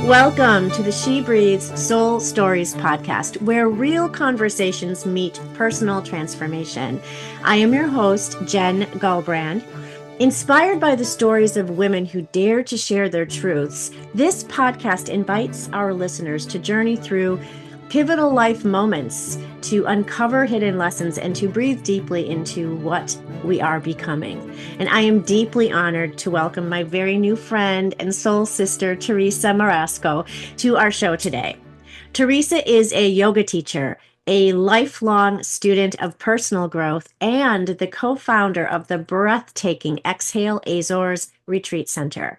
Welcome to the SheBreathes Soul Stories podcast, where real conversations meet personal transformation. I am your host, Jen Gulbrand. Inspired by the stories of women who dare to share their truths, this podcast invites our listeners to journey through pivotal life moments, to uncover hidden lessons, and to breathe deeply into what we are becoming. And I am deeply honored to welcome my very new friend and soul sister, Teresa Marasco, to our show today. Teresa is a yoga teacher, a lifelong student of personal growth, and the co-founder of the breathtaking Xhale Azores Retreat Center.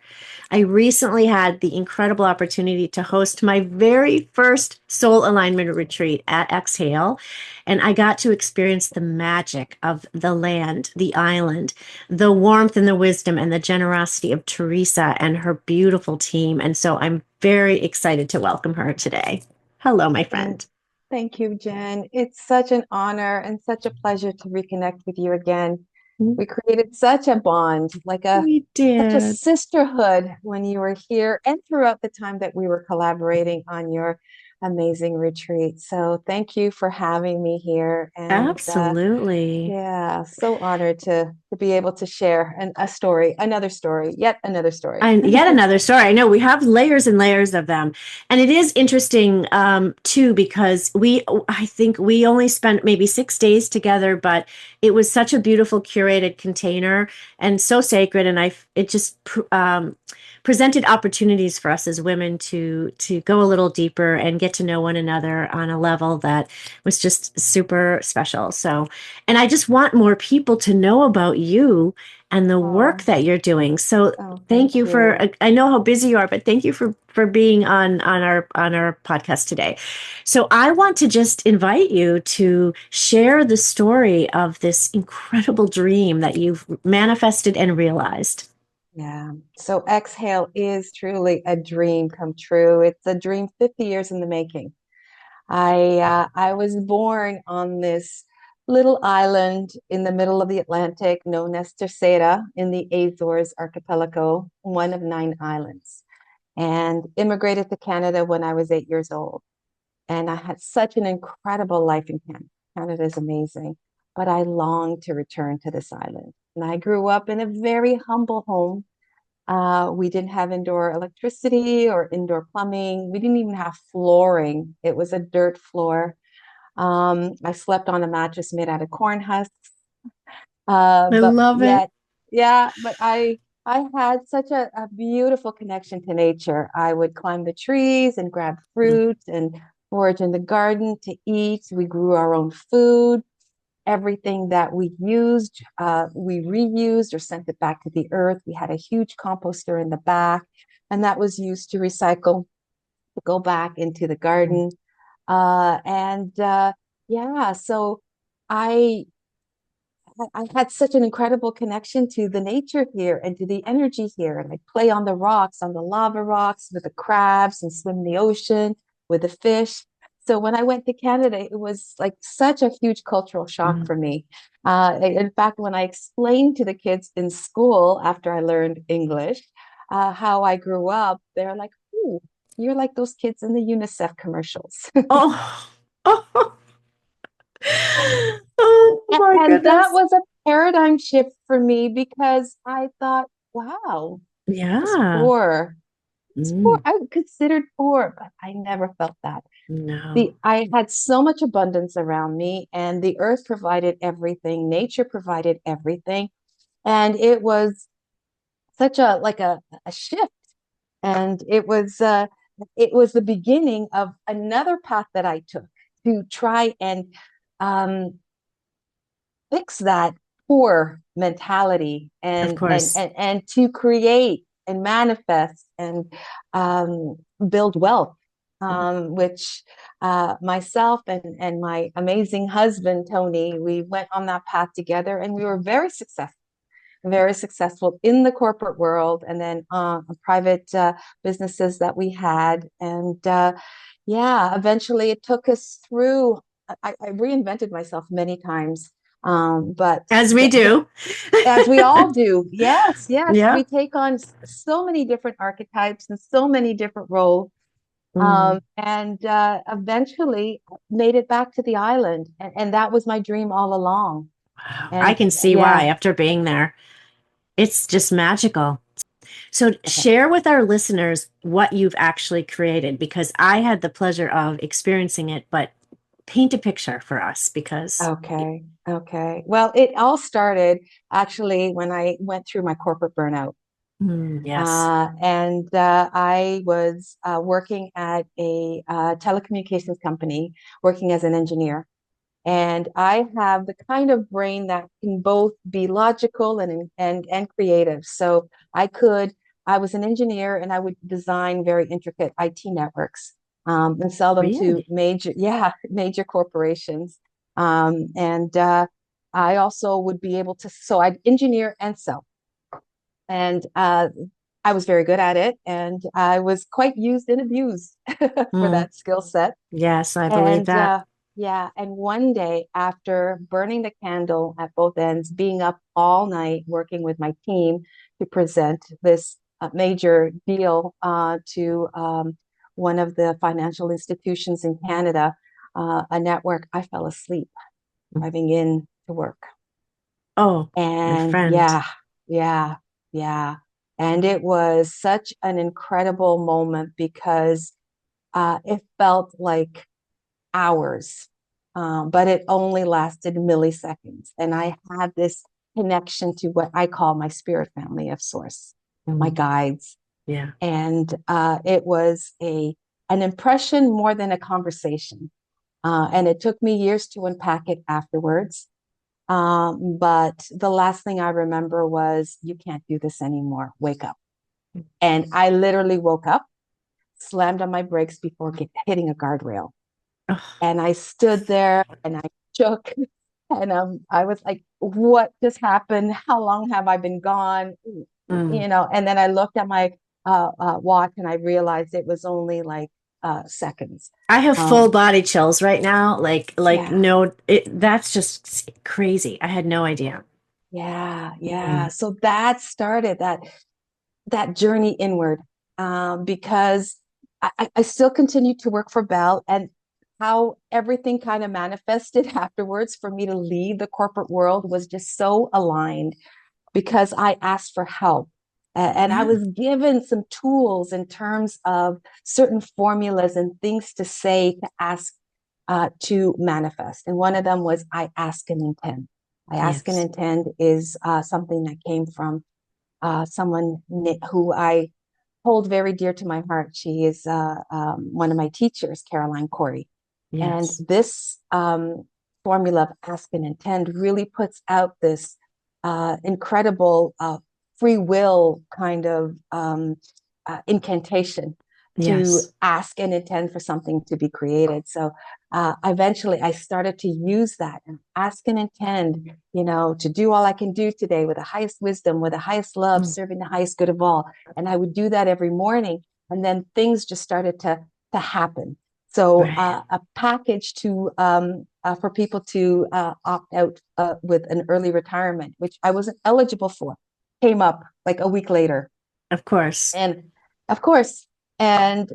I recently had the incredible opportunity to host my very first soul alignment retreat at Xhale, and I got to experience the magic of the land, the island, the warmth and the wisdom and the generosity of Teresa and her beautiful team. And so I'm very excited to welcome her today. Hello, my friend. Thank you, Jen. It's such an honor and such a pleasure to reconnect with you again. We created such a bond, We such a did. sisterhood when you were here and throughout the time that we were collaborating on your amazing retreat. So thank you for having me here. And Absolutely. yeah, so honored to be able to share another story, yet another story. And yet another story. I know we have layers and layers of them. And it is interesting, too, because I think we only spent maybe 6 days together, but it was such a beautiful curated container and so sacred. And it just presented opportunities for us as women to go a little deeper and get to know one another on a level that was just super special. So, and I just want more people to know about you and the work Oh, that you're doing. So thank thank you for, you. I know how busy you are, but thank you for being on our podcast today. So I want to just invite you to share the story of this incredible dream that you've manifested and realized. Yeah. So Exhale is truly a dream come true. It's a dream 50 years in the making. I was born on this little island in the middle of the Atlantic known as Terceira in the Azores archipelago, one of 9 islands, and immigrated to Canada when I was 8 years old. And I had such an incredible life in Canada. Canada is amazing, but I longed to return to this island. And I grew up in a very humble home. We didn't have indoor electricity or indoor plumbing. We didn't even have flooring. It was a dirt floor. I slept on a mattress made out of corn husks. I But love it. yet, yeah, but I had such a beautiful connection to nature. I would climb the trees and grab fruit and forage in the garden to eat. We grew our own food. Everything that we used, we reused or sent it back to the earth. We had a huge composter in the back, and that was used to recycle, to go back into the garden. And yeah, so I I had such an incredible connection to the nature here and to the energy here. And I play on the rocks, on the lava rocks with the crabs and swim in the ocean with the fish. So when I went to Canada, it was like such a huge cultural shock Mhm. for me. In fact, when I explained to the kids in school after I learned English, how I grew up, they're like, "Ooh, you're like those kids in the UNICEF commercials." Oh, oh, oh my And that goodness. was a paradigm shift for me because I thought, wow, it's Yeah. poor. It's poor. Mm, I considered poor, but I never felt that. no. I had so much abundance around me, and the earth provided everything, nature provided everything. And it was such a shift. And it was the beginning of another path that I took to try and um fix that poor mentality Of course. and to create and manifest and um, build wealth, which myself and my amazing husband Tony, we went on that path together, and we were very successful in the corporate world, and then private businesses that we had, and yeah, eventually it took us through. I reinvented myself many times, but As we do. as we all do, yes, yes, Yeah. we take on so many different archetypes and so many different roles. Mm. And eventually made it back to the island. And that was my dream all along. Wow. I And can see why yeah, after being there. It's just magical. So okay. share with our listeners what you've actually created because I had the pleasure of experiencing it, but paint a picture for us because Okay. Okay. Well, it all started actually when I went through my corporate burnout. yes. And I was working at a telecommunications company, working as an engineer. And I have the kind of brain that can both be logical and creative. So I was an engineer and I would design very intricate IT networks and sell them to Really? major corporations. And I also would be able to, so I'd engineer and sell. And I was very good at it, and I was quite used and abused for Mm, that skill set. yes, I believe And that. yeah, and one day after burning the candle at both ends, being up all night working with my team to present this major deal to one of the financial institutions in Canada, a network, I fell asleep driving in to work. Oh, my And friend. yeah. And it was such an incredible moment because it felt like hours, but it only lasted milliseconds. And I had this connection to what I call my spirit family of source, my Mm, guides. yeah. And it was an impression more than a conversation. And it took me years to unpack it afterwards. But the last thing I remember was, you can't do this anymore. Wake up. And I literally woke up, slammed on my brakes before hitting a guardrail. Oh, And I stood there and I shook. And I was like, what just happened? How long have I been gone? mm. And then I looked at my watch and I realized it was only like seconds. I have full Um, body chills right now. Like yeah, no, that's just crazy. I had no idea. yeah. Mm, So that started that journey inward because I still continued to work for Bell and how everything kind of manifested afterwards for me to leave the corporate world was just so aligned because I asked for help. And I yeah. was given some tools in terms of certain formulas and things to say to ask to manifest. And one of them was I ask and intend. I ask and Yes. intend is something that came from someone who I hold very dear to my heart. She is one of my teachers, Caroline Corey. And Yes. this formula of ask and intend really puts out this incredible free will kind of incantation to Yes. ask and intend for something to be created. So eventually I started to use that and ask and intend, to do all I can do today with the highest wisdom, with the highest love, Mm, serving the highest good of all. And I would do that every morning. And then things just started to happen. So right. a package to for people to opt out with an early retirement, which I wasn't eligible for, came up like a week later. Of course. And of course, and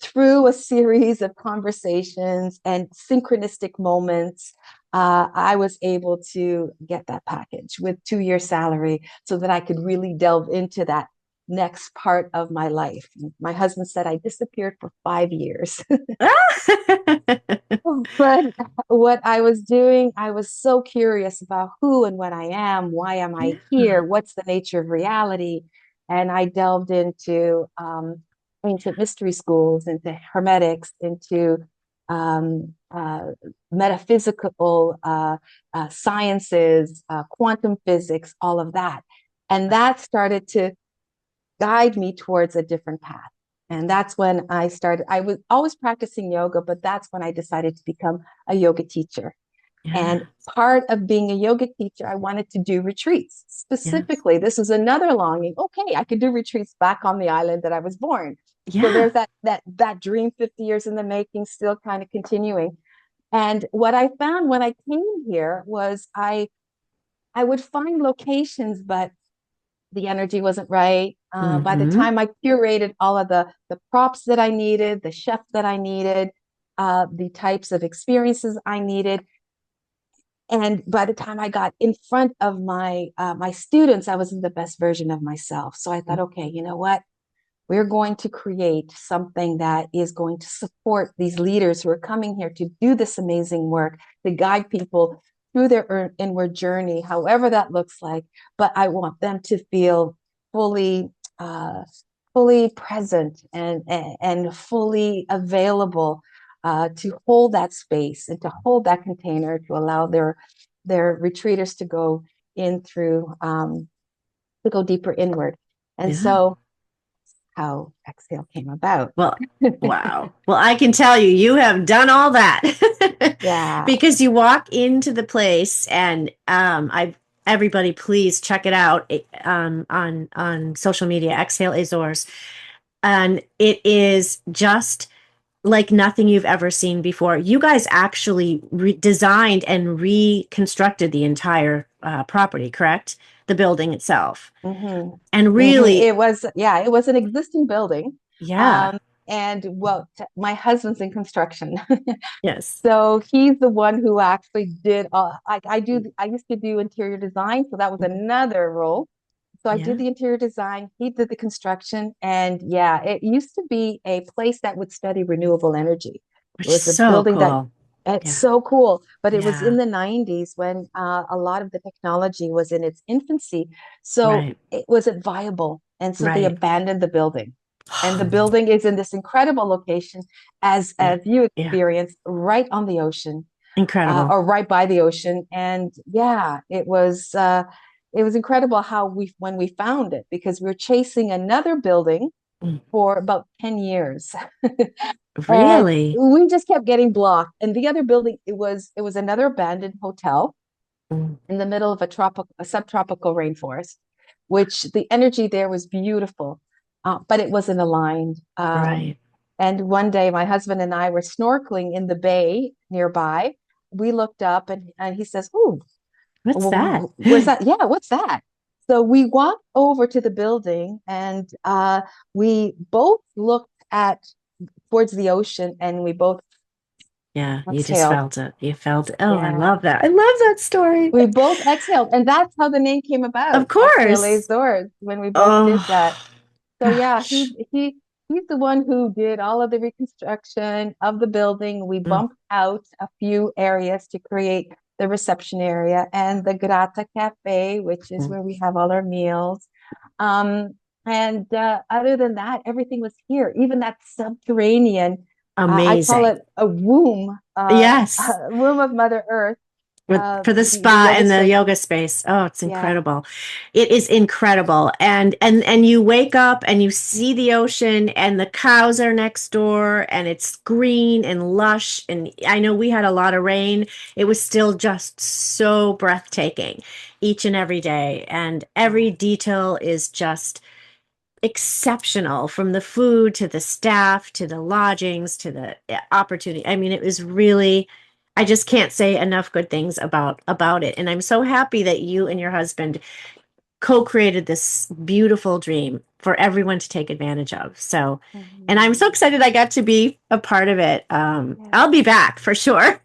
through a series of conversations and synchronistic moments, I was able to get that package with 2 year salary so that I could really delve into that next part of my life. My husband said I disappeared for 5 years. But what I was doing, I was so curious about who and what I am. Why am I Yeah. here? What's the nature of reality? And I delved into ancient mystery schools, into hermetics, into metaphysical sciences, quantum physics, all of that. And that started to guide me towards a different path. And that's when I started. I was always practicing yoga, but that's when I decided to become a yoga teacher. And Yeah. part of being a yoga teacher, I wanted to do retreats. Yes. Specifically, this was another longing. Okay, I could do retreats back on the island that I was born. So Yeah. there's that dream 50 years in the making, still kind of continuing. And what I found when I came here was I would find locations, but the energy wasn't right. By the Mm-hmm. time I curated all of the props that I needed, the chef that I needed, the types of experiences I needed, and by the time I got in front of my students, I was in the best version of myself. So I thought, okay, you know what? We're going to create something that is going to support these leaders who are coming here to do this amazing work, to guide people through their inward journey, however that looks like. But I want them to feel fully, fully present and fully available to hold that space and to hold that container to allow their retreaters to go in through to go deeper inward. And Yeah. so how Xhale came about. Well, wow. Well, I can tell you, you have done all that Yeah. because you walk into the place, and I everybody please check it out on social media, Xhale Azores, and it is just like nothing you've ever seen before. You guys actually designed and reconstructed the entire property, correct? The building itself, and really, It was, yeah, it was an existing building. yeah, Um, and well, my husband's in construction. yes, So he's the one who actually did I used to do interior design, so that was another role. So I did yeah, the interior design, he did the construction, and yeah, it used to be a place that would study renewable energy. It which is was a so building that cool. it's Yeah, so cool, but it was yeah, in the 90s when a lot of the technology was in its infancy. So right, it wasn't viable. And so they right. abandoned the building. And the building is in this incredible location, Yeah, as you yeah, experienced, right on the ocean, incredible. or right by the ocean. And yeah, it was incredible how we when we found it, because we were chasing another building Mm, for about 10 years. And really? we just kept getting blocked. And the other building, it was another abandoned hotel Mm, in the middle of a subtropical rainforest, which the energy there was beautiful, but it wasn't aligned. right. And one day, my husband and I were snorkeling in the bay nearby. We looked up, and he says, "Ooh, What's that? where's that? Yeah, what's that?" So we walked over to the building, and we both looked at towards the ocean, and we both Yeah, you just exhaled. felt it. You felt it. Oh, I Yeah. love that. I love that story. We both exhaled, and that's how the name came Of about, Xhale course. Azores, when we both did that. Oh, So yeah, gosh. he's the one who did all of the reconstruction of the building. We Mm, bumped out a few areas to create the reception area and the Grata Cafe, which is mm. where we have all our meals. Um, and other than that, everything was here. Even that subterranean, I call Amazing. it a womb, Yes. a womb of Mother Earth. For the The spa yoga and the space. yoga space. Oh, it's Yeah. incredible. It is incredible. And you wake up and you see the ocean, and the cows are next door, and it's green and lush, and I know we had a lot of rain. It was still just so breathtaking each and every day, and every detail is just exceptional, from the food to the staff to the lodgings to the opportunity. I mean, it was really, I just can't say enough good things about it. And I'm so happy that you and your husband co-created this beautiful dream for everyone to take advantage of. So, and I'm so Mhm. excited I got to be a part of it. I'll Yeah. be back for sure.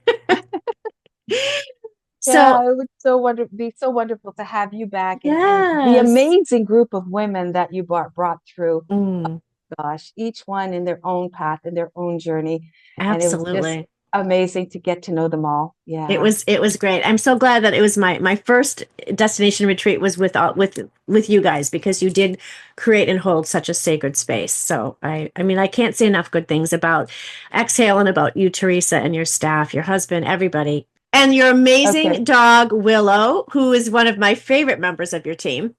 So, Yeah, it would be so wonderful to have you back, and the yes. amazing group of women that you brought through. Mm, Gosh, each one in their own path and their own journey. And it was just absolutely. amazing to get to know them all. Yeah. It was great. I'm so glad that it was my first destination retreat was with you guys, because you did create and hold such a sacred space. So I mean, I can't say enough good things about Exhale and about you, Teresa, and your staff, your husband, everybody. And your Okay. amazing dog, Willow, who is one of my favorite members of your team.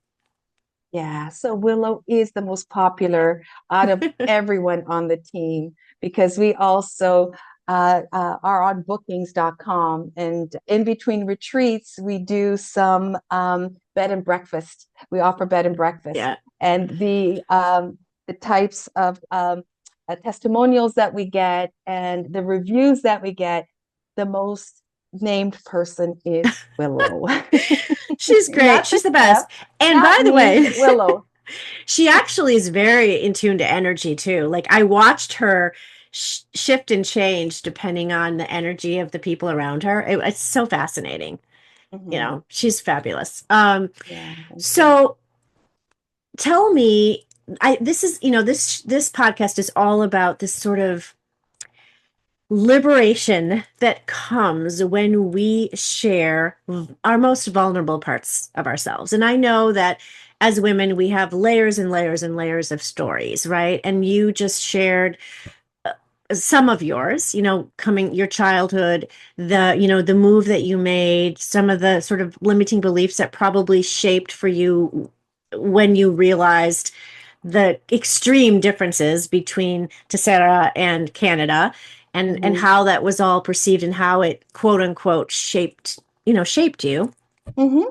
Yeah. So Willow is the most popular out of everyone on the team, because we also are on bookings.com, and in between retreats, we do some bed and breakfast. We offer bed and breakfast, Yeah, and the types of testimonials that we get and the reviews that we get, the most named person is Willow. she's great. Not the She's the chef, best. And not by the me, way, Willow. She actually is very in tune to energy too. Like I watched her shift and change depending on the energy of the people around her. It's so fascinating. Hmm. She's fabulous. Yeah, thank you. So tell me, this is, this podcast is all about this sort of liberation that comes when we share our most vulnerable parts of ourselves. And I know that as women, we have layers and layers and layers of stories, right? And you just shared some of yours, coming your childhood, the move that you made, some of the sort of limiting beliefs that probably shaped for you when you realized the extreme differences between Terceira and Canada, and Hmm. how that was all perceived and how it quote unquote shaped you. Hmm.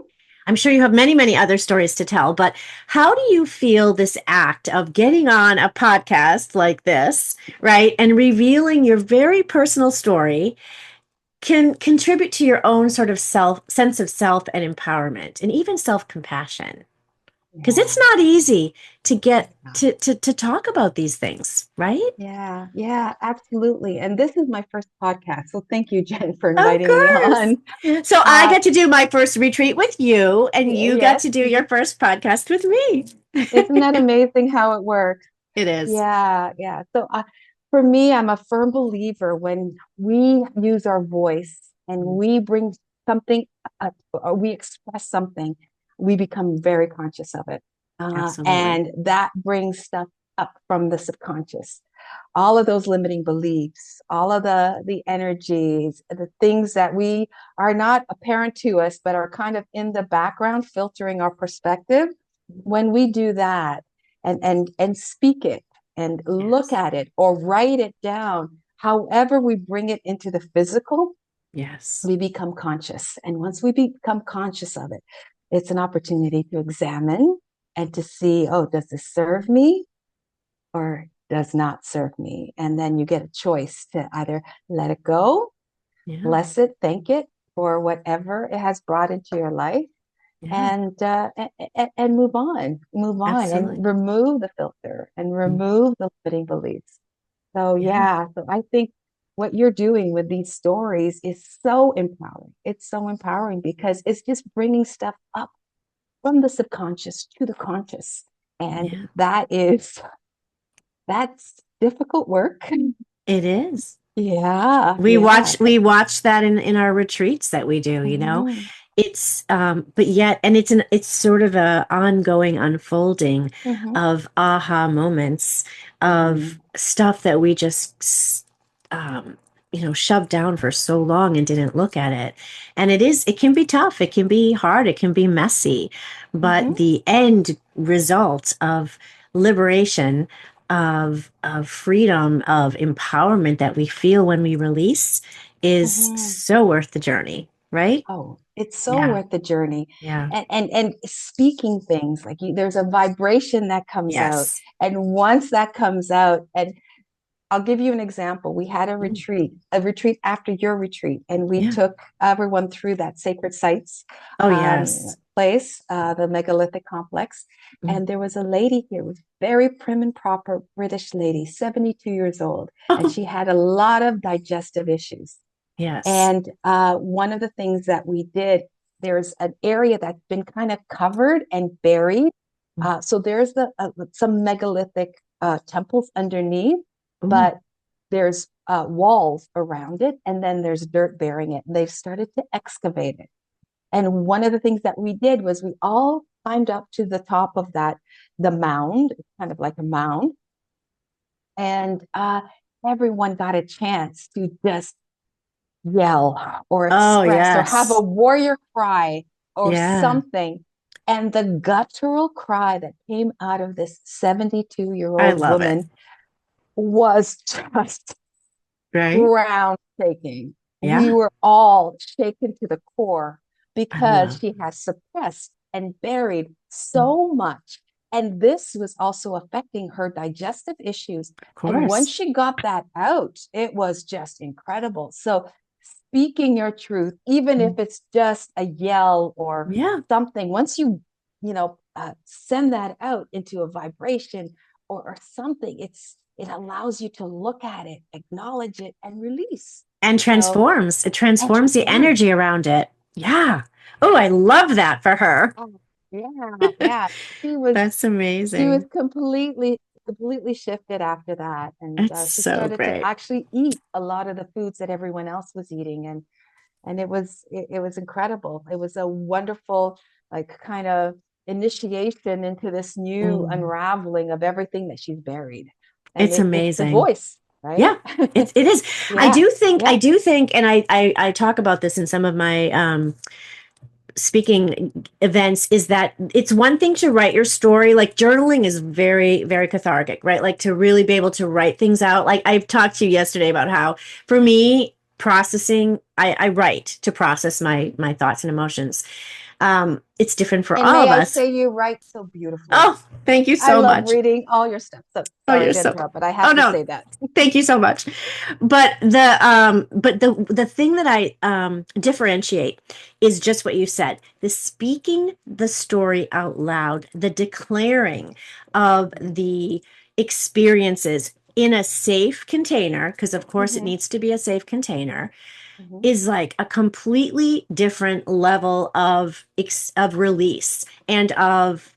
I'm sure you have many, many other stories to tell, but how do you feel this act of getting on a podcast like this, right, and revealing your very personal story can contribute to your own sort of sense of self and empowerment and even self-compassion? Because Yeah. it's not easy to get Yeah. to talk about these things, right? Yeah, yeah, absolutely. And this is my first podcast. So thank you, Jen, for Of inviting me course. on. So I Uh, got to do my first retreat with you, and you got yes, to do your first podcast with me. isn't that amazing how it works? It is. Yeah, yeah. So for me, I'm a firm believer when we use our voice and we bring something, or we express something, we become very conscious of it. Absolutely. And that brings stuff up from the subconscious. All of those limiting beliefs, all of the energies, the things that we are not apparent to us, but are kind of in the background, filtering our perspective. When we do that and speak it and look Yes. at it or write it down, however we bring it into the physical, Yes. we become conscious. And once we become conscious of it, it's an opportunity to examine and to see, oh, does this serve me or does not serve me? And then you get a choice to either let it go, Yeah. bless it, thank it for whatever it has brought into your life, Yeah. and move on, Absolutely. and remove the filter and Mm. remove the limiting beliefs. So Yeah. yeah, so I think what you're doing with these stories is so empowering. It's so empowering because it's just bringing stuff up from the subconscious to the conscious, and Yeah. that's difficult work. It is. Yeah, We yeah. watch we watch that in our retreats that we do. Hmm. It's but yet, and it's sort of a ongoing unfolding Hmm. of aha moments of Hmm. stuff that we just shoved down for so long and didn't look at it. And it can be tough, it can be hard, it can be messy, but Hmm. the end result of liberation, of freedom, of empowerment that we feel when we release is Hmm. so worth the journey, right? Oh, it's so Yeah. worth the journey. Yeah. And speaking things like there's a vibration that comes out. Yes. And once that comes out, and I'll give you an example. We had Mm. a retreat after your retreat, and we Yeah. took everyone through that sacred sites Oh, yes. place, the megalithic complex. Mm. And there was a lady here, was very prim and proper British lady, 72 years old, and she had a lot of digestive issues. Yes. And one of the things that we did, there's an area that's been kind of covered and buried. Mm. So there's some megalithic temples underneath, Ooh. but there's walls around it, and then there's dirt bearing it. And they've started to excavate it. And one of the things that we did was we all climbed up to the top of the mound, kind of like a mound, and everyone got a chance to just yell or Oh, express or have a yes. warrior cry or Yeah. something. And the guttural cry that came out of this 72-year I old love it. woman was just Right? ground shaking. We Yeah. were all shaken to the core I because love. she has suppressed and buried Mm. so much. And this was also affecting her digestive issues. Of And once course. she got that out, it was just incredible. So, speaking your truth, even if Mm. it's just a yell or Yeah. something, once you know, send that out into a vibration or something, it allows you to look at it, acknowledge it, and release. And So, transforms. It and transforms the transform. energy around it. Yeah. Oh, I love that for her. Oh, yeah, yeah. She was That's she was amazing. completely shifted after that, and It's she so started to great. actually eat a lot of the foods that everyone else was eating, and it was incredible. It was a wonderful, like, kind of initiation into this new Mm. unraveling of everything that she's buried, and It's it's the amazing. voice, right? Yeah, it is. Yeah, I yeah. do think, and I talk about this in some of my speaking events, is that it's one thing to write your story. Like journaling is very, very cathartic, right? Like to really be able to write things out. Like I've talked to you yesterday about how for me, processing, I write to process my thoughts and emotions. It's different for And all may of I us. say, you write so beautifully. Oh, thank you I so love much. reading all your stuff. So Oh, sorry you're to so, interrupt, but I oh have to no, say that. thank you so much. But the thing that I differentiate is just what you said. The speaking the story out loud, the declaring of the experiences in a safe container, because of course it Hmm. needs to be a safe container, Hmm. is like a completely different level of release and of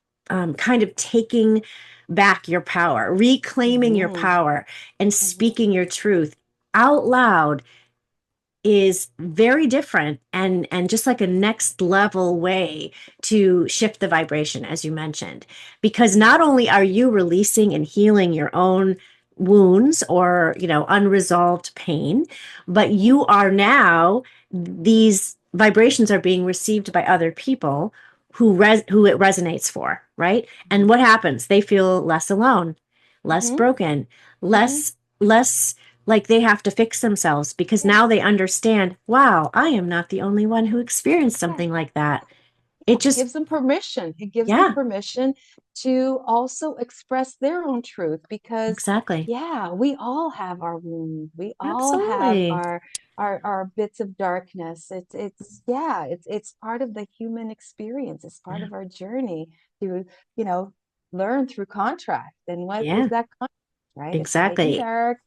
kind of taking back your power, reclaiming your Hmm. power, and Hmm. speaking your truth out loud is very different and just like a next level way to shift the vibration, as you mentioned, because not only are you releasing and healing your own wounds or unresolved pain, but Hmm. you are now, these vibrations are being received by other people who it resonates for, right? And what happens? They feel less alone, less Hmm. broken, Hmm. less like they have to fix themselves, because Yeah. now they understand, wow, I am not the only one who experienced Yeah. something like that. Yeah, It just, gives them permission. It gives them yeah, permission to also express their own truth because, exactly. yeah, we all have our wounds. We all have Absolutely. our bits of darkness. Yeah, it's part of the human experience. It's part Yeah. of our journey to, you know, learn through contrast. And what is Yeah, that contrast, right? It's light and exactly. dark,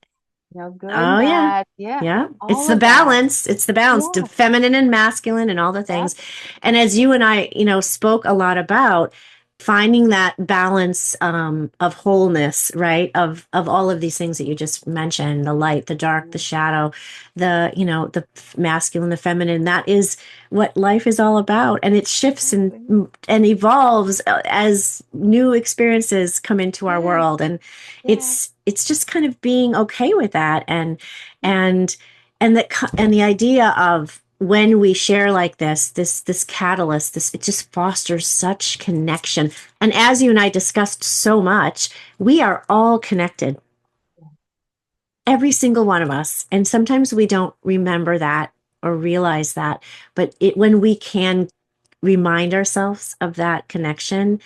good and Oh yeah. bad. Yeah, Yeah. It's all the of that. balance. It's the balance, the Yeah, feminine and masculine and all the things. that's And as you and I, spoke a lot about finding that balance of wholeness, right? Of all of these things that you just mentioned, the light, the dark, the shadow, the masculine, the feminine. That is what life is all about. And it shifts exactly. and evolves as new experiences come into our Yeah, world. And yeah. it's just kind of being okay with that, Yeah. and and the idea of when we share like this catalyst, this, it just fosters such connection. And as you and I discussed so much, we are all connected, every single one of us, and sometimes we don't remember that or realize that, but when we can remind ourselves of that connection,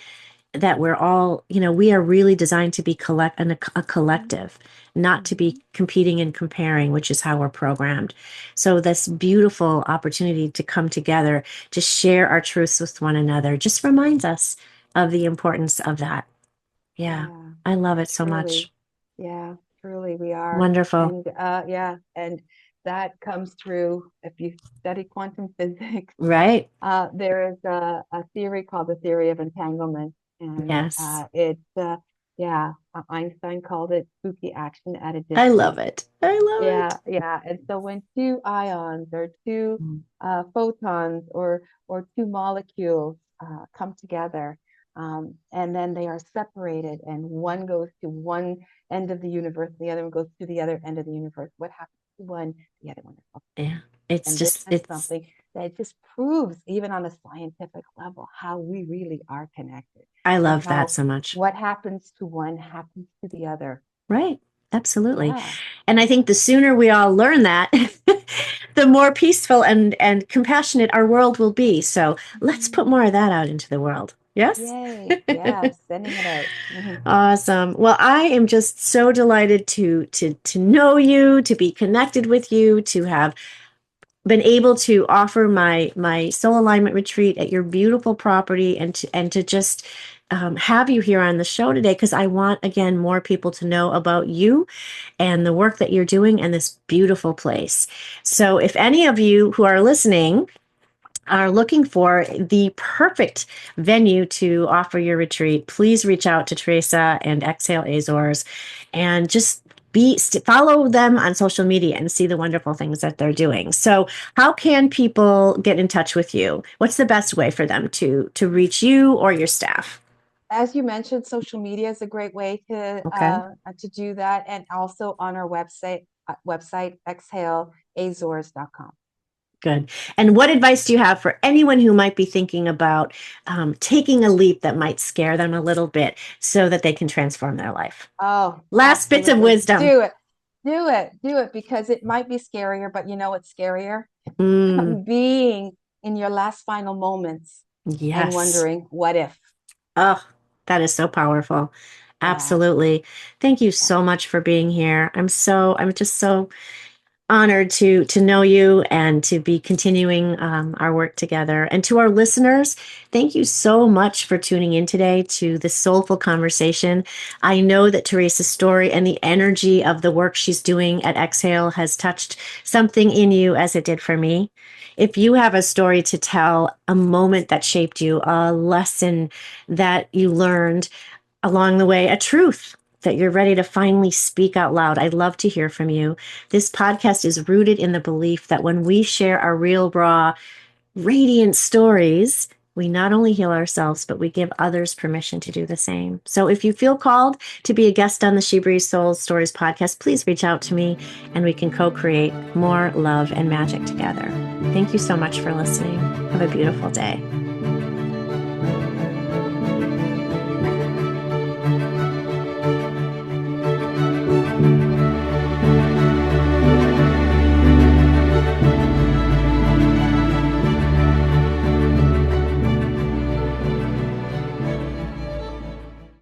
that we're all, we are really designed to be a collective, not to be Mhm. competing and comparing, which is how we're programmed. So this beautiful opportunity to come together, to share our truths with one another, just reminds us of the importance of that. Yeah, Yeah, I love it so truly. much. Yeah, truly we are. Wonderful. And yeah, and that comes through if you study quantum physics. Right? There is a theory called the theory of entanglement, and Yes. yeah, Einstein called it spooky action at a I love distance. it. I love it. Yeah, yeah. And so when two ions or two Mm. photons or two molecules come together, and then they are separated, and one goes to one end of the universe, the other one goes to the other end of the universe. What happens to one, the other one is up. Yeah. It's And this just, is something that just proves, even on a scientific level, how we really are connected, I and love that how so much. what happens to one happens to the other. Right. Absolutely. Yeah, And I yeah. think the sooner we all learn that, the more peaceful and compassionate our world will be. So let's put Mhm. more of that out into the world. Yes? Yay. Yeah, sending it out. Mhm. Awesome. Well, I am just so delighted to know you, to be connected with you, to have been able to offer my soul alignment retreat at your beautiful property, and to just have you here on the show today because I want, again, more people to know about you and the work that you're doing and this beautiful place. So if any of you who are listening are looking for the perfect venue to offer your retreat, please reach out to Teresa and Xhale Azores and just follow them on social media and see the wonderful things that they're doing. So how can people get in touch with you? What's the best way for them to reach you or your staff? As you mentioned, social media is a great way Okay, to do that, and also on our website xhaleazores.com. good. And what advice do you have for anyone who might be thinking about taking a leap that might scare them a little bit so that they can transform their life? Oh, Last bits of absolutely. wisdom. Do it. Do it because it might be scarier, but you know what's scarier? Mm, Being in your last final moments and yes. wondering, what if? Oh, that is so powerful. Yeah. Absolutely. Thank you so much for being here. I'm just so honored to know you and to be continuing our work together. And to our listeners, thank you so much for tuning in today to this soulful conversation. I know that Teresa's story and the energy of the work she's doing at Xhale has touched something in you as it did for me. If you have a story to tell, a moment that shaped you, a lesson that you learned along the way, a truth that you're ready to finally speak out loud, I'd love to hear from you. This podcast is rooted in the belief that when we share our real, raw, radiant stories, we not only heal ourselves, but we give others permission to do the same. So if you feel called to be a guest on the SheBreathes Soul Stories podcast, please reach out to me and we can co-create more love and magic together. Thank you so much for listening. Have a beautiful day.